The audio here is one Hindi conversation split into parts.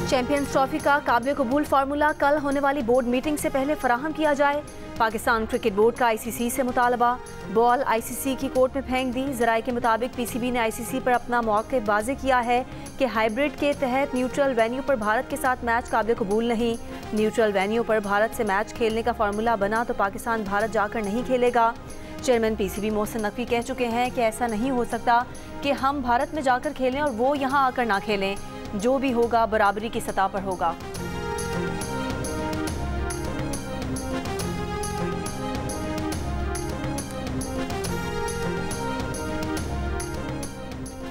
चैंपियंस ट्रॉफी का काबिल कबूल फार्मूला कल होने वाली बोर्ड मीटिंग से पहले फराहम किया जाए। पाकिस्तान क्रिकेट बोर्ड का आईसीसी से मुतालबा। बॉल आईसीसी की कोर्ट में फेंक दी। ज़राए के मुताबिक पीसीबी ने आईसीसी पर अपना मौक़िफ़ वाज़ेह किया है कि हाइब्रिड के तहत न्यूट्रल वेन्यू पर भारत के साथ मैच काबिल कबूल नहीं। न्यूट्रल वेन्यू पर भारत से मैच खेलने का फार्मूला बना तो पाकिस्तान भारत जाकर नहीं खेलेगा। चेयरमैन पीसीबी मोहसिन नकवी कह चुके हैं कि ऐसा नहीं हो सकता कि हम भारत में जाकर खेलें और वो यहाँ आकर ना खेलें। जो भी होगा बराबरी की सतह पर होगा।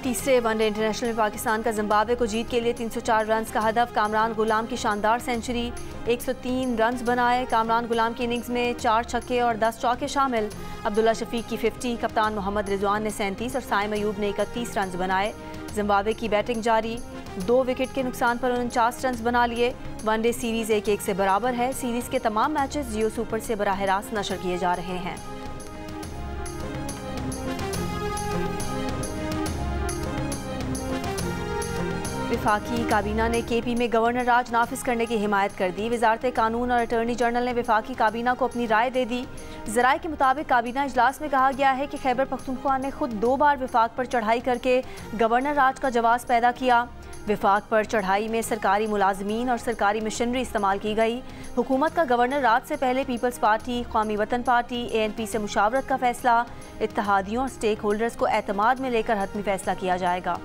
तीसरे वनडे इंटरनेशनल में पाकिस्तान का जिम्बाब्वे को जीत के लिए 304 रन का हदफ। कामरान गुलाम की शानदार सेंचुरी, 103 रन बनाए। कामरान गुलाम की इनिंग्स में 4 छक्के और 10 चौके शामिल। अब्दुल्ला शफीक की 50, कप्तान मोहम्मद रिजवान ने 37 और साइम अयूब ने 31 रन बनाए। जिम्बाब्वे की बैटिंग जारी, 2 विकेट के नुकसान पर 49 रन बना लिए। वनडे सीरीज 1-1 से बराबर है। सीरीज के तमाम मैचेस जियो सुपर से बराह रास्त नशर किए जा रहे हैं। विफाकी काबीना ने केपी में गवर्नर राज नाफिज करने की हिमायत कर दी। वजारत कानून और अटॉर्नी जनरल ने विफाकी काबीना को अपनी राय दे दी। ज़राए के मुताबिक काबीना इजलास में कहा गया है कि खैबर पख्तूनख्वा ने खुद 2 बार विफाक पर चढ़ाई करके गवर्नर राज का जवाब पैदा किया। विफाक पर चढ़ाई में सरकारी मुलाजमीन और सरकारी मशीनरी इस्तेमाल की गई। हुकूमत का गवर्नर राज से पहले पीपल्स पार्टी, कौमी वतन पार्टी, ANP से मुशावरत का फैसला। इत्तेहादियों और स्टेक होल्डर्स को एतमाद में लेकर हतमी फैसला किया जाएगा।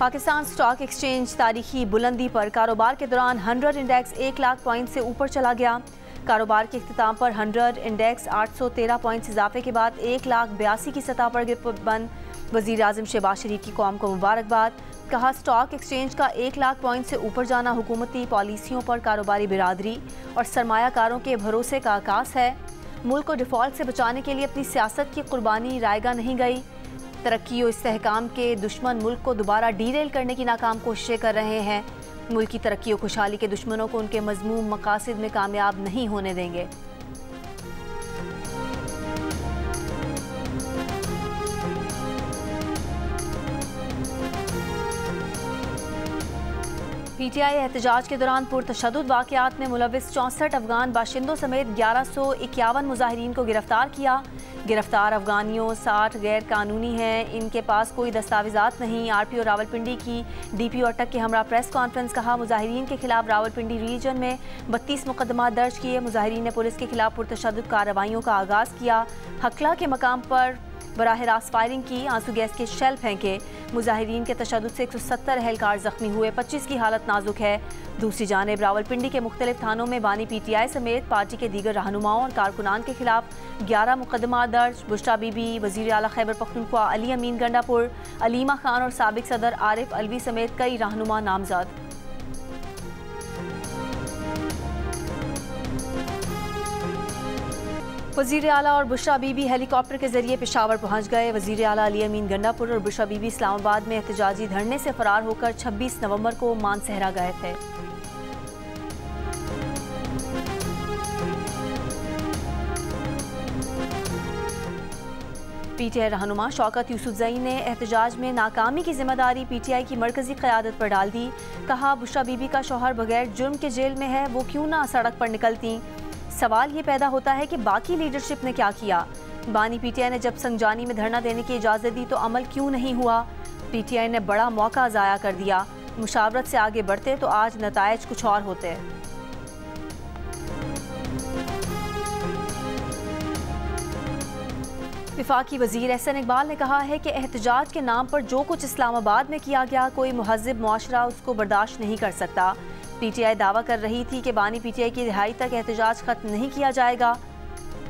पाकिस्तान स्टॉक एक्सचेंज तारीखी बुलंदी पर कारोबार के दौरान 100 इंडेक्स 1 लाख पॉइंट से ऊपर चला गया। कारोबार के इख्तिताम पर 100 इंडेक्स 813 पॉइंट्स इजाफे के बाद 1,82,000 की सतह पर बंद। वज़ीर आज़म शहबाज शरीफ की कौम को मुबारकबाद। कहा, स्टॉक एक्सचेंज का 1 लाख पॉइंट से ऊपर जाना हुकूमती पॉलिसियों पर कारोबारी बिरादरी और सरमायाकारों के भरोसे का आकाश है। मुल्क को डिफ़ॉल्ट से बचाने के लिए अपनी सियासत की कुर्बानी रायगा नहीं गई। तरक्की और इस्तेहकाम के दुश्मन मुल्क को दोबारा डीरेल करने की नाकाम कोशिशें कर रहे हैं। मुल्क की तरक्की और खुशहाली के दुश्मनों को उनके मज़मूम मकासद में कामयाब नहीं होने देंगे। PTI एहतजाज के दौरान पुरतशद्दुद वाक़यात में मुलविस 64 अफगान बाशिंदों समेत 1151 मुजाहिरीन को गिरफ्तार किया। गिरफ्तार अफगानियों 60 गैर कानूनी हैं, इनके पास कोई दस्तावेज़ात नहीं। RPO रावलपिंडी की DPO अटक के हमरा प्रेस कॉन्फ्रेंस। कहा, मुजाहिरीन के खिलाफ रावलपिंडी रीजन में 32 मुकदमा दर्ज किए। मुजाहिरीन ने पुलिस के खिलाफ पुरतशद्दुद कार्रवाइयों का आगाज़ किया। हकला के मकाम पर बराह रास्त फायरिंग की, आंसू गैस के शेल फेंके। मुजाहिरीन के तशद्दुद से 170 अहलकार जख्मी हुए, 25 की हालत नाजुक है। दूसरी जानिब रावलपिंडी के मुख्तलिफ थानों में बानी PTI समेत पार्टी के दीगर रहनुमाओं और कारकुनान के खिलाफ 11 मुकदमा दर्ज। बुशरा बीबी, वज़ीर आला खैबर पख्तूनख्वा अली अमीन गंडापुर, अलीमा खान और साबिक सदर आरिफ अलवी समेत कई रहनुमा नामजद। वज़ीर आला और बुशरा बीबी हेलीकॉप्टर के जरिए पेशावर पहुंच गए। वज़ीर आला अली अमीन गंडापुर और बुशरा बीबी इस्लामाबाद में एहतजाजी धरने से फरार होकर 26 नवंबर को मानसहरा गए थे। PTI रहनुमा शौकत यूसुफजई ने एहतजाज में नाकामी की जिम्मेदारी PTI की मरकजी क़यादत पर डाल दी। कहा, बुशरा बीबी का शौहर बगैर जुर्म के जेल में है, वो क्यों ना सड़क पर निकलती। सवाल ये पैदा होता है कि बाकी लीडरशिप ने क्या किया। बानी PTI ने जब संगजानी में धरना देने की इजाज़त दी तो अमल क्यों नहीं हुआ। PTI ने बड़ा मौका ज़ाया कर दिया। मुशावरत से आगे बढ़ते तो आज नतायज कुछ और होते। विफाकी वज़ीर एहसन इकबाल ने कहा है कि एहतजाज के नाम पर जो कुछ इस्लामाबाद में किया गया, कोई मुहज़्ज़िब मुआशरा उसको बर्दाश्त नहीं कर सकता। PTI दावा कर रही थी कि बानी PTI की रिहाई तक एहतजाज ख़त्म नहीं किया जाएगा।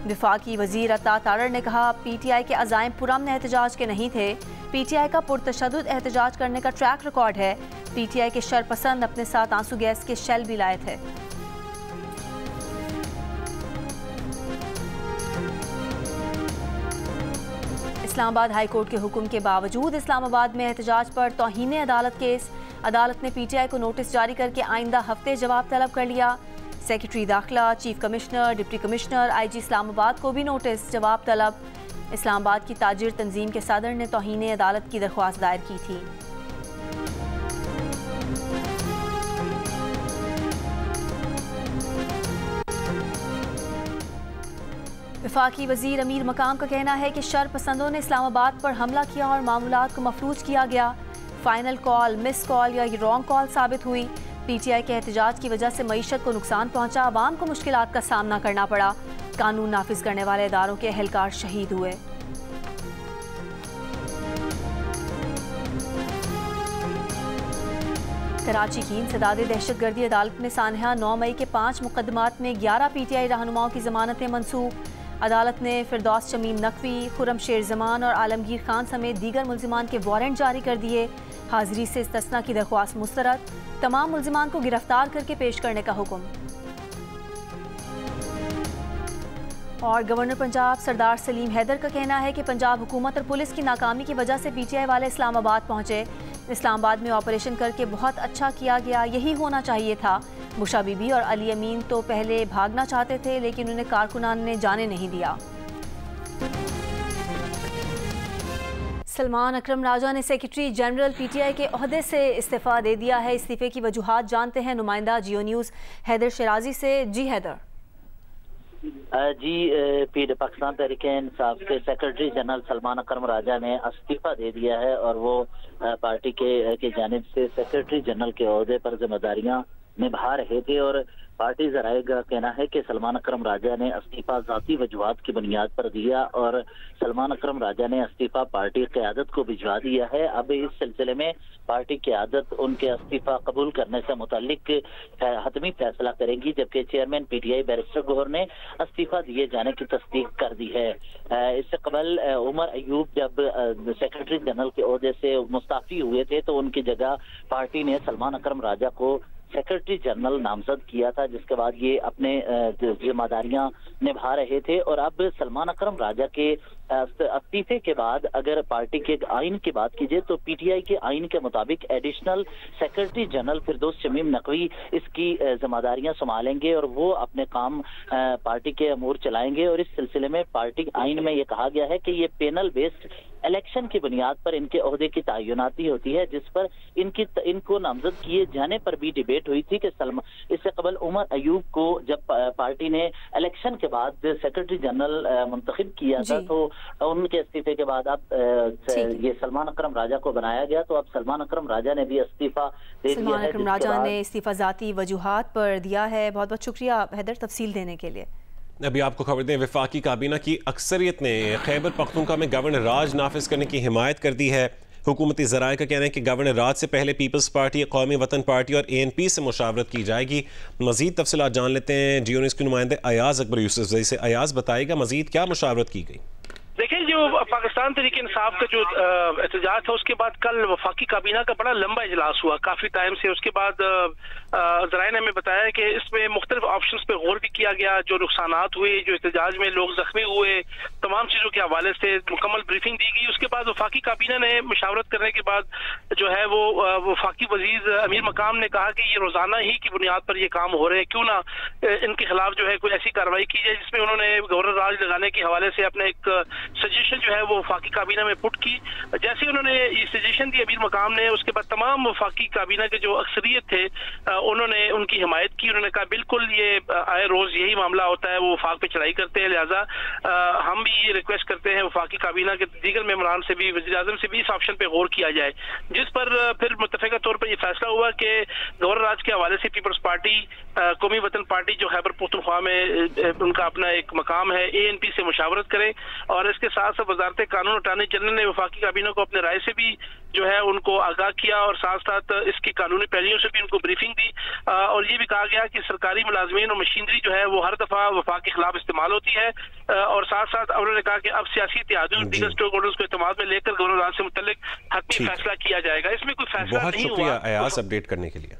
विफाकी वज़ीर अता तारड़ ने कहा, PTI के अज़ाइम पुरअमन एहतजाज के नहीं थे। PTI का पुरतशद्दुद एहतजाज करने का ट्रैक रिकॉर्ड है। PTI के शरपसंद अपने साथ आंसू गैस के शेल भी लाए थे। इस्लामाबाद हाई कोर्ट के हुक्म के बावजूद इस्लामाबाद में एहतजाज पर तौहीन अदालत केस। अदालत ने PTI को नोटिस जारी करके आइंदा हफ्ते जवाब तलब कर लिया। सेक्रेटरी दाखिला, chief commissioner, deputy commissioner, IG Islamabad को भी नोटिस, जवाब तलब। इस्लामाबाद की ताजिर तंजीम के सदर ने तौहीन अदालत की दरख्वास्त दायर की थी। वफाकी वजीर अमीर मकाम का कहना है कि शर पसंदों ने इस्लामाबाद पर हमला किया और मामूलात को मफलूज किया गया। फाइनल कॉल मिस कॉल या रॉन्ग कॉल साबित हुई। PTI के एहतजाज की वजह से मईशत को नुकसान पहुंचा, आवाम को मुश्किलात का सामना करना पड़ा। कानून नाफिज करने वाले इदारों के अहलकार शहीद हुए। कराची की इंसदाद दहशतगर्दी अदालत में सानहा 9 मई के 5 मुकदमात में 11 PTI रहनुमाओं की जमानतें मंसूख। अदालत ने फिरदौस शमीम नकवी, खुरम शेर जमान और आलमगीर खान समेत दीगर मुल्जिमान के वारंट जारी कर दिए। हाजिरी से इस्तिस्ना की दरख्वास्त मुस्तरद। तमाम मुल्जिमान को गिरफ्तार करके पेश करने का हुक्म। और गवर्नर पंजाब सरदार सलीम हैदर का कहना है कि पंजाब हुकूमत और पुलिस की नाकामी की वजह से PTI वाले इस्लामाबाद पहुंचे। इस्लामाबाद में ऑपरेशन करके बहुत अच्छा किया गया, यही होना चाहिए था। बुशा बीबी और अली अमीन तो पहले भागना चाहते थे लेकिन उन्हें कारकुनान ने जाने नहीं दिया। सलमान अकरम राजा ने सेक्रेटरी जनरल PTI के ओहदे से इस्तीफा दे दिया है। इस्तीफे की वजूहात जानते हैं नुमाइंदा जियो न्यूज़ हैदर शराजी से। जी हैदर। जी पाकिस्तान तहरीक इंसाफ के सेक्रेटरी जनरल सलमान अकरम राजा ने इस्तीफा दे दिया है और वो पार्टी के जानिब से सेक्रेटरी जनरल के ओहदे पर जिम्मेदारियां निभा रहे थे और पार्टी जराए का कहना है कि सलमान अकरम राजा ने इस्तीफा ज़ाती वजूहात की बुनियाद पर दिया और सलमान अकरम राजा ने इस्तीफा पार्टी क़यादत को भिजवा दिया है। अब इस सिलसिले में पार्टी क़यादत उनके इस्तीफा कबूल करने से मुताल्लिक हतमी फैसला करेगी, जबकि चेयरमैन PTI बैरिस्टर गौहर ने इस्तीफा दिए जाने की तस्दीक कर दी है। इससे कबल उमर अयूब जब सेक्रेटरी जनरल के ओहदे से मुस्ताफी हुए थे तो उनकी जगह पार्टी ने सलमान अकरम राजा को सेक्रेटरी जनरल नामजद किया था, जिसके बाद ये अपने जिम्मेदारियां निभा रहे थे। और अब सलमान अकरम राजा के इस्तीफे के बाद अगर पार्टी के आइन की बात कीजिए तो PTI के आइन के मुताबिक एडिशनल सेक्रेटरी जनरल फिरदौस शमीम नकवी इसकी जिम्मेदारियां संभालेंगे और वो अपने काम पार्टी के अमूर चलाएंगे। और इस सिलसिले में पार्टी आइन में ये कहा गया है कि ये पैनल बेस्ड इलेक्शन की बुनियाद पर इनके ओहदे की तयनाती होती है, जिस पर इनको नामजद किए जाने पर भी डिबेट हुई थी कि इससे कबल उमर अयूब को जब पार्टी ने इलेक्शन के बाद सेक्रेटरी जनरल मुंतखब किया था तो उनके इस्तीफे के बाद अब ये सलमान अकरम राजा को बनाया गया, तो अब सलमान अकरम राजा ने भी इस्तीफा दे दिया है। सलमान अकरम राजा ने इस्तीफा ज़ाती वजूहात पर दिया है। बहुत बहुत शुक्रिया हैदर तफसील देने के लिए। अभी आपको खबर दें, वफाकी काबीना की अक्सरियत ने खैबर पख्तूनख्वा में गवर्नर राज नाफिज करने की हिमायत कर दी है। हुकूमती ज़राए का कहना है कि गवर्नर राज से पहले पीपल्स पार्टी, कौमी वतन पार्टी और ANP से मुशावरत की जाएगी। मजीद तफसीलात जान लेते हैं जियो न्यूज़ के नुमाइंदे अयाज अकबर यूसुफ से। अयाज बताएगा मजीद क्या मुशावरत की गई? देखिए, जो पाकिस्तान तहरीक इंसाफ का जो एहतजाज था उसके बाद कल वफाकी काबीना का बड़ा लंबा इजलास हुआ काफी टाइम से। उसके बाद ज़राए ने हमें बताया कि इसमें मुख्तलिफ ऑप्शंस पे गौर भी किया गया, जो नुकसानात हुए, जो एहतजाज में लोग जख्मी हुए, तमाम चीजों के हवाले से मुकम्मल ब्रीफिंग दी गई। उसके बाद वफाकी काबीना ने मुशावरत करने के बाद जो है वो वफाकी वजीर अमीर मकाम ने कहा कि ये रोजाना ही की बुनियाद पर ये काम हो रहे हैं, क्यों ना इनके खिलाफ जो है कोई ऐसी कार्रवाई की जाए, जिसमें उन्होंने गवर्नर राज लगाने के हवाले से अपने एक सजेशन जो है वो वफाकी काबीना में पुट की। जैसे उन्होंने ये सजेशन दी अमीर मकाम ने, उसके बाद तमाम वफाकी काबीना के जो अक्सरियत थे उन्होंने उनकी हिमायत की। उन्होंने कहा बिल्कुल ये आए रोज यही मामला होता है, वो वफाक पे चढ़ाई करते हैं, लिहाजा हम भी ये रिक्वेस्ट करते हैं वफाकी काबीना के दीगर मेंबरान से भी, वज़ीर आज़म से भी इस ऑप्शन पे गौर किया जाए। जिस पर फिर मुत्तफ़िक़ा तौर पर यह फैसला हुआ कि गवर्नर राज के हवाले से पीपल्स पार्टी, कौमी वतन पार्टी जो खैबर पख्तूनख्वा में उनका अपना एक मकाम है, ANP से मुशावरत करें। और इसके साथ साथ वजारत कानून अटॉर्नी जनरल ने वफाकी काबीना को अपने राय से भी जो है उनको आगाह किया और साथ साथ इसकी कानूनी पहलुओं से भी उनको ब्रीफिंग दी। और ये भी कहा गया कि सरकारी मुलाजमीन और मशीनरी जो है वो हर दफा वफाक के खिलाफ इस्तेमाल होती है। और साथ साथ उन्होंने कहा कि अब सियासी इत्तेहादियों और दीगर स्टेक होल्डर्स को इत्तेमाद में लेकर गवर्नर राज से मुतल्लिक हतमी फैसला किया जाएगा। इसमें कोई फैसला नहीं हुआ। बहुत शुक्रिया अयाज अपडेट करने के लिए।